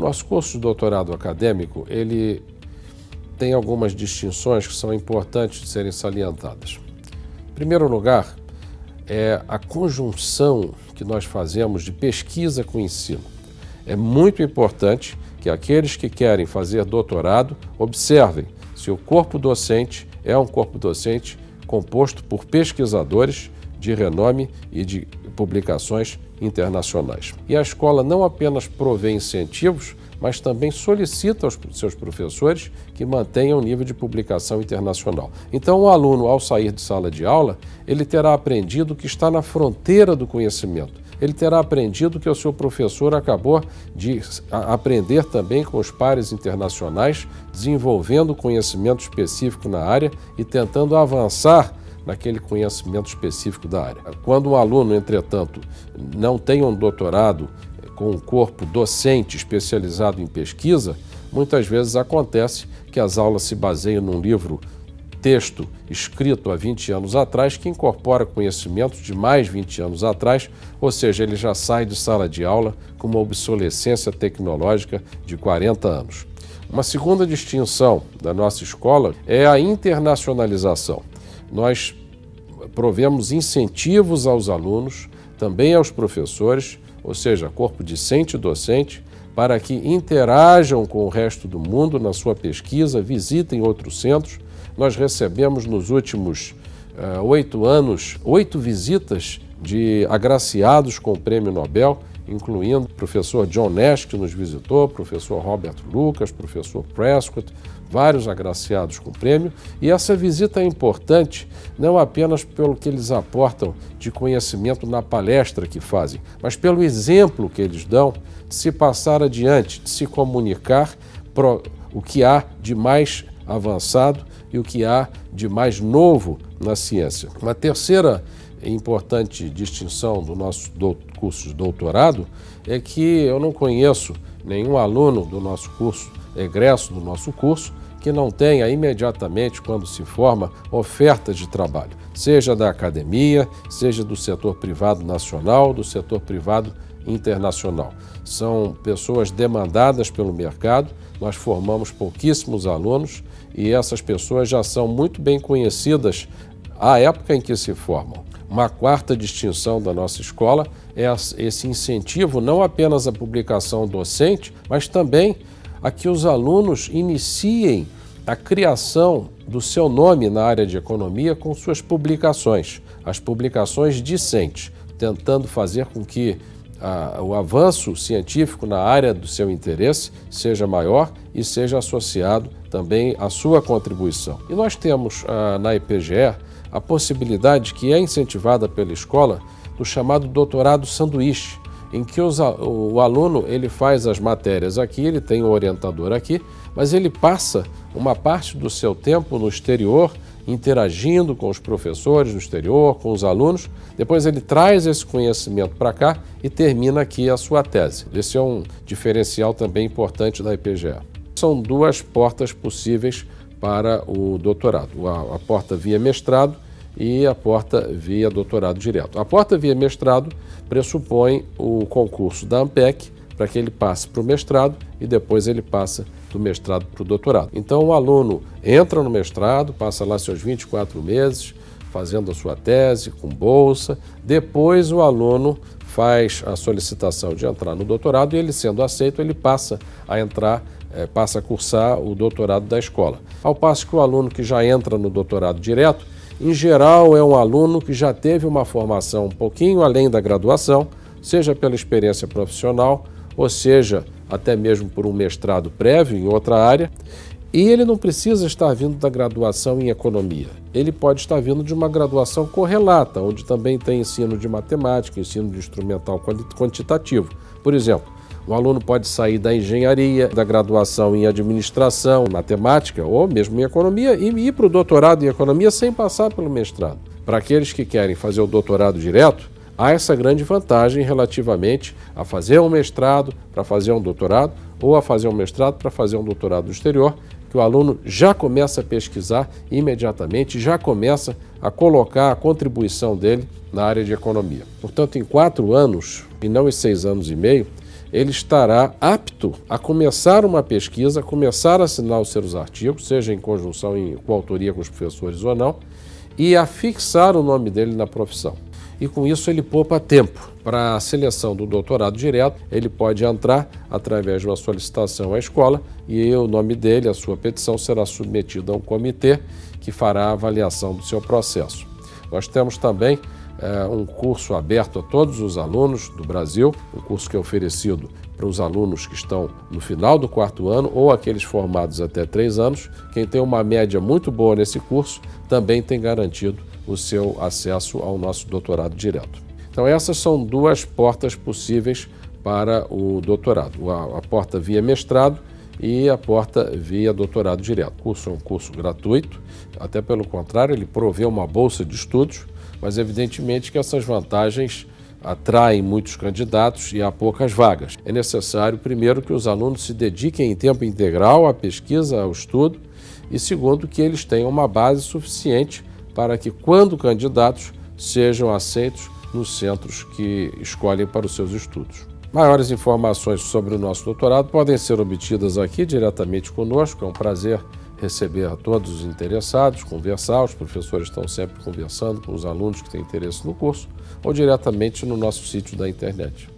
nosso curso de doutorado acadêmico, ele tem algumas distinções que são importantes de serem salientadas. Em primeiro lugar, é a conjunção que nós fazemos de pesquisa com ensino. É muito importante que aqueles que querem fazer doutorado observem se o corpo docente é um corpo docente composto por pesquisadores de renome e de publicações internacionais. E a escola não apenas provê incentivos, mas também solicita aos seus professores que mantenham o nível de publicação internacional. Então, o aluno, ao sair de sala de aula, ele terá aprendido que está na fronteira do conhecimento. Ele terá aprendido que o seu professor acabou de aprender também com os pares internacionais, desenvolvendo conhecimento específico na área e tentando avançar naquele conhecimento específico da área. Quando um aluno, entretanto, não tem um doutorado com um corpo docente especializado em pesquisa, muitas vezes acontece que as aulas se baseiam num texto escrito há 20 anos atrás, que incorpora conhecimentos de mais 20 anos atrás, ou seja, ele já sai de sala de aula com uma obsolescência tecnológica de 40 anos. Uma segunda distinção da nossa escola é a internacionalização. Nós provemos incentivos aos alunos, também aos professores, ou seja, corpo discente e docente, para que interajam com o resto do mundo na sua pesquisa, visitem outros centros. Nós recebemos nos últimos 8 anos 8 visitas de agraciados com o Prêmio Nobel, incluindo o professor John Nash, que nos visitou, professor Robert Lucas, professor Prescott, vários agraciados com o prêmio. E essa visita é importante não apenas pelo que eles aportam de conhecimento na palestra que fazem, mas pelo exemplo que eles dão de se passar adiante, de se comunicar o que há de mais avançado e o que há de mais novo na ciência. Uma terceira importante distinção do nosso curso de doutorado é que eu não conheço nenhum aluno do nosso curso, egresso do nosso curso, que não tenha imediatamente, quando se forma, oferta de trabalho, seja da academia, seja do setor privado nacional, do setor privado internacional. São pessoas demandadas pelo mercado, nós formamos pouquíssimos alunos e essas pessoas já são muito bem conhecidas à época em que se formam. Uma quarta distinção da nossa escola é esse incentivo não apenas à publicação docente, mas também a que os alunos iniciem a criação do seu nome na área de economia com suas publicações, as publicações discentes, tentando fazer com que o avanço científico na área do seu interesse seja maior e seja associado também à sua contribuição. E nós temos na IPGE a possibilidade, que é incentivada pela escola, do chamado doutorado sanduíche, em que o aluno ele faz as matérias aqui, ele tem o orientador aqui, mas ele passa uma parte do seu tempo no exterior, interagindo com os professores no exterior, com os alunos. Depois ele traz esse conhecimento para cá e termina aqui a sua tese. Esse é um diferencial também importante da IPGE. São 2 portas possíveis para o doutorado, a porta via mestrado e a porta via doutorado direto. A porta via mestrado pressupõe o concurso da ANPEC para que ele passe para o mestrado e depois ele passa do mestrado para o doutorado. Então o aluno entra no mestrado, passa lá seus 24 meses fazendo a sua tese com bolsa, depois o aluno faz a solicitação de entrar no doutorado e ele sendo aceito, ele passa a cursar o doutorado da escola. Ao passo que o aluno que já entra no doutorado direto, em geral é um aluno que já teve uma formação um pouquinho além da graduação, seja pela experiência profissional, ou seja, até mesmo por um mestrado prévio em outra área, e ele não precisa estar vindo da graduação em economia. Ele pode estar vindo de uma graduação correlata, onde também tem ensino de matemática, ensino de instrumental quantitativo. Por exemplo, um aluno pode sair da engenharia, da graduação em administração, matemática ou mesmo em economia e ir para o doutorado em economia sem passar pelo mestrado. Para aqueles que querem fazer o doutorado direto, há essa grande vantagem relativamente a fazer um mestrado para fazer um doutorado ou a fazer um mestrado para fazer um doutorado no exterior, que o aluno já começa a pesquisar imediatamente, já começa a colocar a contribuição dele na área de economia. Portanto, em 4 anos, e não em 6 anos e meio, ele estará apto a começar uma pesquisa, a começar a assinar os seus artigos, seja em conjunção com autoria com os professores ou não, e a fixar o nome dele na profissão. E com isso ele poupa tempo. Para a seleção do doutorado direto, ele pode entrar através de uma solicitação à escola e o nome dele, a sua petição, será submetida a um comitê que fará a avaliação do seu processo. Nós temos também um curso aberto a todos os alunos do Brasil, um curso que é oferecido para os alunos que estão no final do 4º ano ou aqueles formados até 3 anos. Quem tem uma média muito boa nesse curso também tem garantido o seu acesso ao nosso doutorado direto. Então essas são 2 portas possíveis para o doutorado, a porta via mestrado e a porta via doutorado direto. O curso é um curso gratuito, até pelo contrário, ele provê uma bolsa de estudos, mas evidentemente que essas vantagens atraem muitos candidatos e há poucas vagas. É necessário, primeiro, que os alunos se dediquem em tempo integral à pesquisa, ao estudo, e segundo, que eles tenham uma base suficiente para que, quando candidatos, sejam aceitos nos centros que escolhem para os seus estudos. Maiores informações sobre o nosso doutorado podem ser obtidas aqui diretamente conosco. É um prazer receber a todos os interessados, conversar. Os professores estão sempre conversando com os alunos que têm interesse no curso ou diretamente no nosso sítio da internet.